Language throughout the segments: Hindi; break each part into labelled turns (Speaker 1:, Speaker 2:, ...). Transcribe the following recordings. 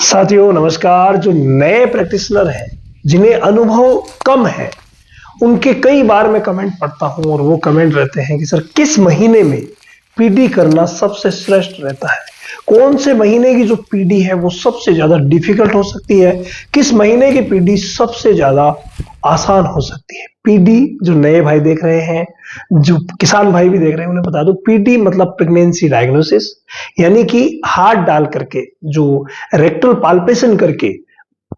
Speaker 1: साथियों नमस्कार। जो नए प्रैक्टिशनर हैं, जिन्हें अनुभव कम है, उनके कई बार मैं कमेंट पढ़ता हूं और वो कमेंट रहते हैं कि सर किस महीने में पीडी करना सबसे श्रेष्ठ रहता है, कौन से महीने की जो पीडी है वो सबसे ज्यादा डिफिकल्ट हो सकती है, किस महीने की पीडी सबसे ज्यादा आसान हो सकती है। पीडी जो नए भाई देख रहे हैं, जो किसान भाई भी देख रहे हैं, उन्हें बता दो पीडी मतलब प्रेगनेंसी डायग्नोसिस, यानी कि हाथ डाल करके जो रेक्टल पाल्पेशन करके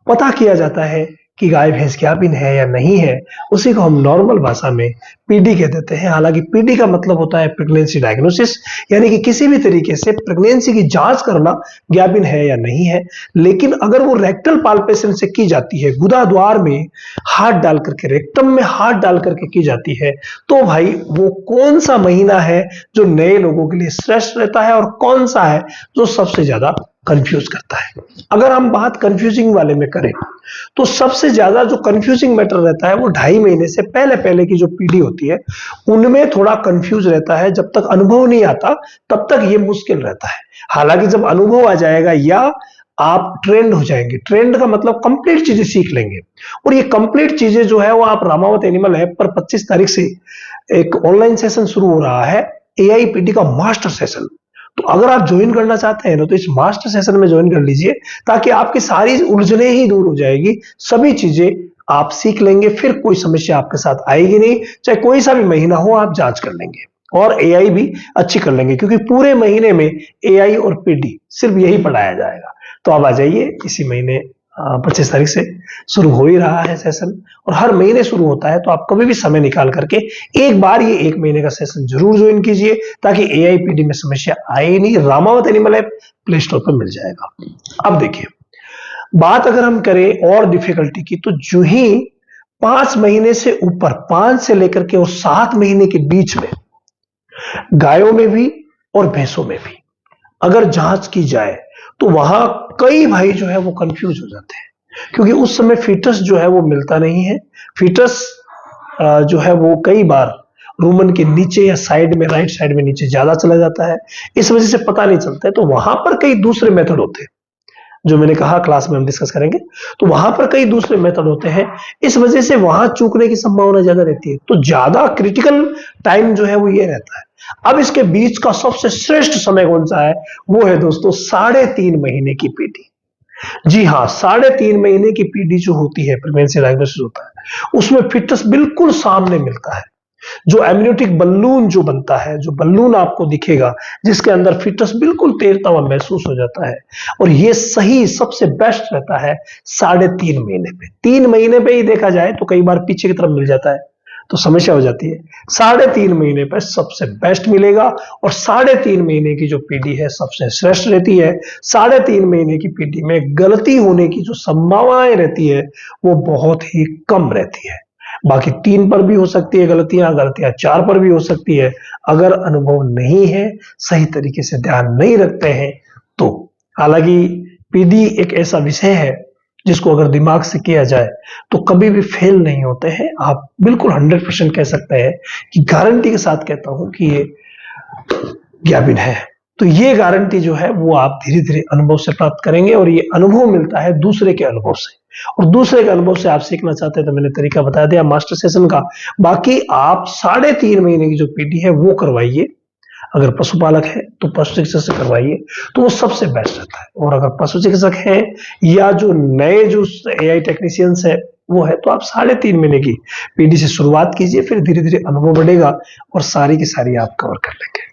Speaker 1: पता किया जाता है कि गाय भैंस गाभिन है या नहीं है, उसी को हम नॉर्मल भाषा में पीडी कह देते हैं। हालांकि पीडी का मतलब होता है प्रेगनेंसी डायग्नोसिस, यानी कि किसी भी तरीके से प्रेगनेंसी की जांच करना गाभिन है या नहीं है। लेकिन अगर वो रेक्टल पाल्पेशन से की जाती है, गुदा द्वार में हाथ डाल करके, रेक्टम में हाथ डाल करके की जाती है, तो भाई वो कौन सा महीना है जो नए लोगों के लिए श्रेष्ठ रहता है और कौन सा है जो सबसे ज्यादा कंफ्यूज करता है। अगर हम बात कंफ्यूजिंग वाले में करें तो सबसे ज्यादा जो कंफ्यूजिंग मैटर रहता है वो 2.5 महीने से पहले पहले की जो पीढ़ी होती है, उनमें थोड़ा कंफ्यूज रहता है। जब तक अनुभव नहीं आता तब तक ये मुश्किल रहता है। हालांकि जब अनुभव आ जाएगा या आप ट्रेंड हो जाएंगे, ट्रेंड का मतलब कंप्लीट चीजें सीख लेंगे, और ये कंप्लीट चीजें जो है वो आप रामावत एनिमल ऐप पर 25 तारीख से एक ऑनलाइन सेशन शुरू हो रहा है, एआईपीडी का मास्टर सेशन। तो अगर आप ज्वाइन करना चाहते हैं ना, तो इस मास्टर सेशन में ज्वाइन कर लीजिए, ताकि आपकी सारी उलझने ही दूर हो जाएगी, सभी चीजें आप सीख लेंगे, फिर कोई समस्या आपके साथ आएगी नहीं। चाहे कोई सा भी महीना हो, आप जांच कर लेंगे और एआई भी अच्छी कर लेंगे, क्योंकि पूरे महीने में एआई और पीडी सिर्फ यही पढ़ाया जाएगा। तो आप आ जाइए, इसी महीने 25 तारीख से शुरू हो ही रहा है सेशन, और हर महीने शुरू होता है। तो आप कभी भी समय निकाल करके एक बार ये 1 महीने का सेशन जरूर ज्वाइन कीजिए, ताकि एआईपीडी में समस्या आए नहीं। Ramawat animal app play store पर मिल जाएगा। अब देखिए, बात अगर हम करें और डिफिकल्टी की, तो जो ही 5 महीने से ऊपर, 5 से लेकर के और 7 महीने के बीच में गायों में भी और भैंसों में भी अगर जांच की जाए, तो वहां कई भाई जो है वो कंफ्यूज हो जाते हैं, क्योंकि उस समय फीटस जो है वो मिलता नहीं है। फीटस जो है वो कई बार रूमन के नीचे या साइड में, राइट साइड में नीचे ज्यादा चला जाता है, इस वजह से पता नहीं चलता है। तो वहां पर कई दूसरे मेथड होते हैं, जो मैंने कहा क्लास में हम डिस्कस करेंगे। तो वहां पर कई दूसरे मेथड होते हैं, इस वजह से वहां चूकने की संभावना ज्यादा रहती है। तो ज्यादा क्रिटिकल टाइम जो है वो ये रहता है। अब इसके बीच का सबसे श्रेष्ठ समय कौन सा है? वो है दोस्तों 3.5 महीने की पीडी। जी हाँ, 3.5 महीने की पीडी जो होती है, प्रेगनेंसी डायग्नोसिस होता है, उसमें फिटनेस बिल्कुल सामने मिलता है। जो एमनियोटिक बलून जो बनता है, जो बलून आपको दिखेगा, जिसके अंदर फिटनेस बिल्कुल तैरता हुआ महसूस हो जाता है, और ये सही सबसे बेस्ट रहता है 3.5 महीने पे। 3 महीने पे ही देखा जाए तो कई बार पीछे की तरफ मिल जाता है, तो समस्या हो जाती है। 3.5 महीने पर सबसे बेस्ट मिलेगा, और 3.5 महीने की जो पीडी है सबसे श्रेष्ठ रहती है। 3.5 महीने की पीडी में गलती होने की जो संभावनाएं रहती है वो बहुत ही कम रहती है। बाकी 3 पर भी हो सकती है गलतियां, गलतियां 4 पर भी हो सकती है। अगर अनुभव नहीं है, सही तरीके से ध्यान नहीं रखते हैं तो। हालांकि पीडी एक ऐसा विषय है जिसको अगर दिमाग से किया जाए तो कभी भी फेल नहीं होते हैं। आप बिल्कुल 100% कह सकते हैं कि गारंटी के साथ कहता हूं कि ये गाभिन है। तो ये गारंटी जो है वो आप धीरे धीरे अनुभव से प्राप्त करेंगे, और ये अनुभव मिलता है दूसरे के अनुभव से, और दूसरे के अनुभव से आप सीखना चाहते हैं तो मैंने तरीका बता दिया मास्टर सेशन का। बाकी आप 3.5 महीने की जो पीडी है वो करवाइए। अगर पशुपालक है तो पशु चिकित्सक से करवाइए, तो वो सबसे बेस्ट रहता है। और अगर पशु चिकित्सक है या जो नए जो एआई टेक्नीशियंस है वो है, तो आप 3.5 महीने की पीडी से शुरुआत कीजिए, फिर धीरे धीरे अनुभव बढ़ेगा और सारी की सारी आप कवर कर लेंगे।